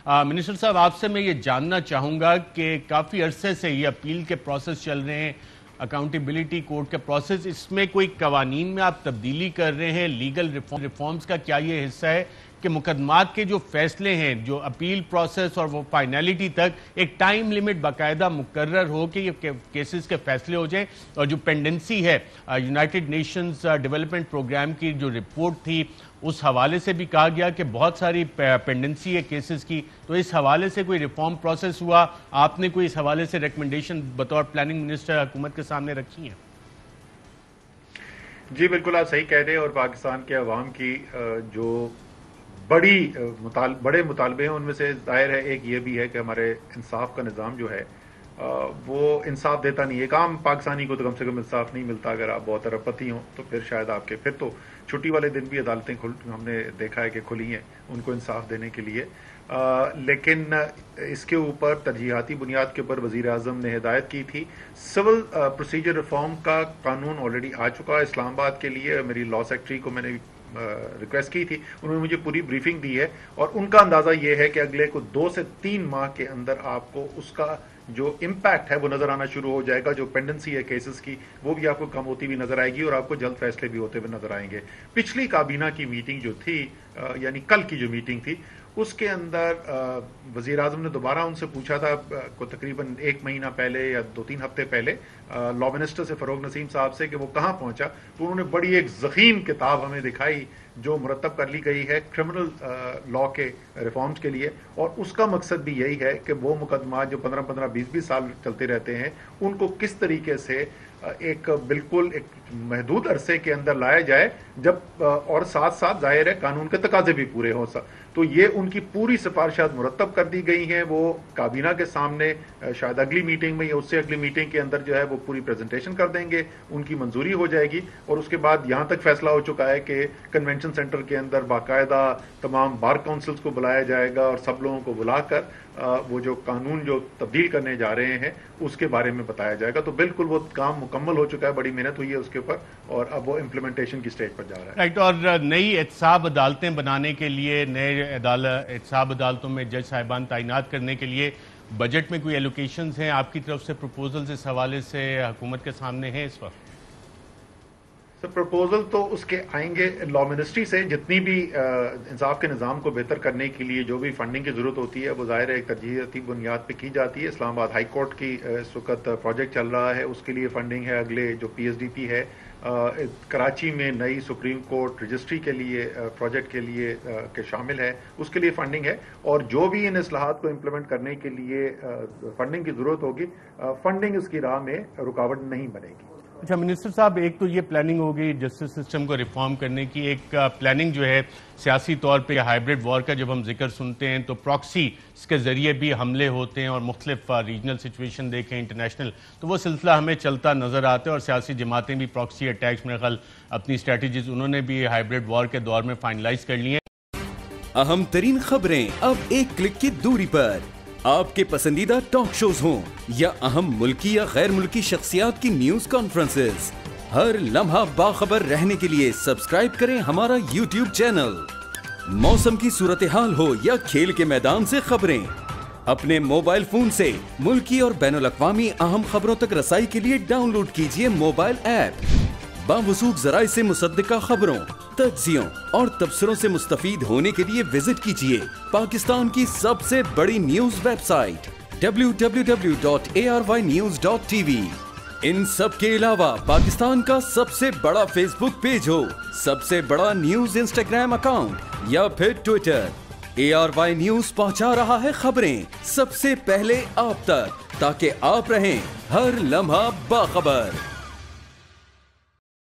Minister صاحب آپ سے میں یہ جاننا چاہوں گا کہ کافی عرصے سے یہ اپیل کے پروسیس چل رہے ہیں، اکاؤنٹیبلٹی کورٹ کے پروسیس، اس میں کوئی قوانین میں آپ تبدیلی کر رہے ہیں، لیگل ریفارمز کا کیا یہ حصہ ہے کہ مقدمات کے جو فیصلے ہیں، جو اپیل پروسیس اور وہ فائنلٹی تک ایک ٹائم لیمٹ باقاعدہ مقرر ہو کہ یہ کیسز کے فیصلے ہو جائیں؟ اور جو پینڈنسی ہے یونائٹڈ نیشنز ڈیولپمنٹ پروگرام کی جو رپورٹ تھی اس حوالے سے بھی کہا گیا کہ بہت ساری پینڈنسی ہے کیسز کی، تو اس حوالے سے کوئی ریفارم پروسیس ہوا؟ آپ نے کوئی اس حوالے سے ریکمنڈیشن بطور پلاننگ منسٹر حکومت کے سامنے رکھی ہیں؟ جی بالکل آپ صحیح کہہ رہے ہیں، اور پاکستان کے عوام کی جو بڑے مطالبے ہیں ان میں سے ظاہر ہے ایک یہ بھی ہے کہ ہمارے انصاف کا نظام جو ہے وہ انصاف دیتا نہیں ہے. ایک عام پاکستانی کو تو کم سے کم انصاف نہیں ملتا. اگر آپ بہت اربپتی ہوں تو پھر شاید آپ کے پھر تو چھٹی والے دن بھی عدالتیں ہم نے دیکھا ہے کہ کھلی ہیں ان کو انصاف دینے کے لیے. لیکن اس کے اوپر ترجیحاتی بنیاد کے اوپر وزیر اعظم نے ہدایت کی تھی. سول پروسیجر ریفارم کا قانون آلریڈی آ چکا ہے اسلام آباد کے لیے. میری لا سیکٹری کو میں نے ریکویسٹ کی تھی، انہوں نے مجھے پوری بریفنگ دی ہے، اور ان کا اندازہ یہ ہے کہ اگلے کو 2 سے 3 ماہ کے اندر آپ کو اس کا جو امپیکٹ ہے وہ نظر آنا شروع ہو جائے گا. جو پینڈنسی ہے کیسز کی وہ بھی آپ کو کم ہوتی ہوئی نظر آئے گی، اور آپ کو جلد فیصلے بھی ہوتے ہوئے نظر آئیں گے. پچھلی کابینہ کی میٹنگ جو تھی، یعنی کل کی جو میٹنگ تھی، اس کے اندر وزیر اعظم نے دوبارہ ان سے پوچھا تھا کو تقریباً 1 مہینہ پہلے یا 2-3 ہفتے پہلے لا منسٹر سے فروغ نسیم صاحب سے کہ وہ کہاں پہنچا. تو انہوں نے بڑی ایک ضخیم کتاب ہمیں دکھائی جو مرتب کر لی گئی ہے کرمنل لا کے ریفارمز کے لیے، اور اس کا مقصد بھی یہی ہے کہ وہ مقدمات جو 15-15 20-20 سال چلتے رہتے ہیں ان کو کس طریقے سے ایک بالکل ایک محدود عرصے کے اندر لایا جائے، جب اور ساتھ ساتھ ظاہر ہے قانون کے تقاضے بھی پورے ہوں. تو یہ ان کی پوری سفارشات مرتب کر دی گئی ہیں. وہ کابینہ کے سامنے شاید اگلی میٹنگ میں یا اس سے اگلی میٹنگ کے اندر جو ہے وہ پوری پریزنٹیشن کر دیں گے، ان کی منظوری ہو جائے گی. اور اس کے بعد یہاں تک فیصلہ ہو چکا ہے کہ کنونشن سینٹر کے اندر باقاعدہ تمام بار کونسلز کو بلایا جائے گا، اور سب لوگوں کو بلا کر وہ جو قانون جو تبدیل کرنے جا رہے ہیں اس کے بارے میں بتایا جائے گا. تو بالکل وہ کام مکمل ہو چکا ہے، بڑی محنت ہوئی ہے اس کے اوپر، اور اب وہ امپلیمنٹیشن کی سٹیج پر جا رہا ہے. رائٹ. اور نئی احتساب عدالتیں بنانے کے لیے، نئے احتساب عدالتوں میں جج صاحبان تعینات کرنے کے لیے بجٹ میں کوئی ایلوکیشنز ہیں آپ کی طرف سے؟ پروپوزلز اس حوالے سے حکومت کے سامنے ہیں اس وقت؟ پروپوزل تو اس کے آئیں گے لا منسٹری سے. جتنی بھی انصاف کے نظام کو بہتر کرنے کے لیے جو بھی فنڈنگ کی ضرورت ہوتی ہے وہ ظاہر ہے ایک ترجیحاتی بنیاد پہ کی جاتی ہے. اسلام آباد ہائی کورٹ کی اس وقت پروجیکٹ چل رہا ہے، اس کے لیے فنڈنگ ہے. اگلے جو PSDP ہے کراچی میں نئی سپریم کورٹ رجسٹری کے لیے پروجیکٹ کے لیے کہ شامل ہے، اس کے لیے فنڈنگ ہے. اور جو بھی ان اصلاحات کو امپلیمنٹ کرنے کے لیے فنڈنگ کی ضرورت ہوگی، فنڈنگ اس کی راہ میں رکاوٹ نہیں بنے گی. اچھا منسٹر صاحب، ایک تو یہ پلاننگ ہوگی جسٹس سسٹم کو ریفارم کرنے کی، ایک پلاننگ جو ہے سیاسی طور پہ ہائبرڈ وار کا جب ہم ذکر سنتے ہیں تو پراکسی اس کے ذریعے بھی حملے ہوتے ہیں، اور مختلف ریجنل سچویشن دیکھیں انٹرنیشنل تو وہ سلسلہ ہمیں چلتا نظر آتا ہے. اور سیاسی جماعتیں بھی پراکسی اٹیکس میں خل اپنی اسٹریٹجیز انہوں نے بھی ہائبرڈ وار کے دور میں فائنلائز کر لی ہیں. اہم ترین خبریں اب ایک کلک کی دوری پر. آپ کے پسندیدہ ٹاک شوز ہوں یا اہم ملکی یا غیر ملکی شخصیات کی نیوز کانفرنسز، ہر لمحہ باخبر رہنے کے لیے سبسکرائب کریں ہمارا YouTube چینل. موسم کی صورتحال ہو یا کھیل کے میدان سے خبریں، اپنے موبائل فون سے ملکی اور بین الاقوامی اہم خبروں تک رسائی کے لیے ڈاؤن لوڈ کیجیے موبائل ایپ. باوثوق ذرائع سے مصدقہ خبروں، تجزیوں اور تبصروں سے مستفید ہونے کے لیے وزٹ کیجیے پاکستان کی سب سے بڑی نیوز ویب سائٹ www.arYnews.tv. ان سب کے علاوہ پاکستان کا سب سے بڑا فیس بک پیج ہو، سب سے بڑا نیوز انسٹاگرام اکاؤنٹ یا پھر ٹویٹر، ARY نیوز پہنچا رہا ہے خبریں سب سے پہلے آپ تک، تاکہ آپ رہیں ہر لمحہ باخبر.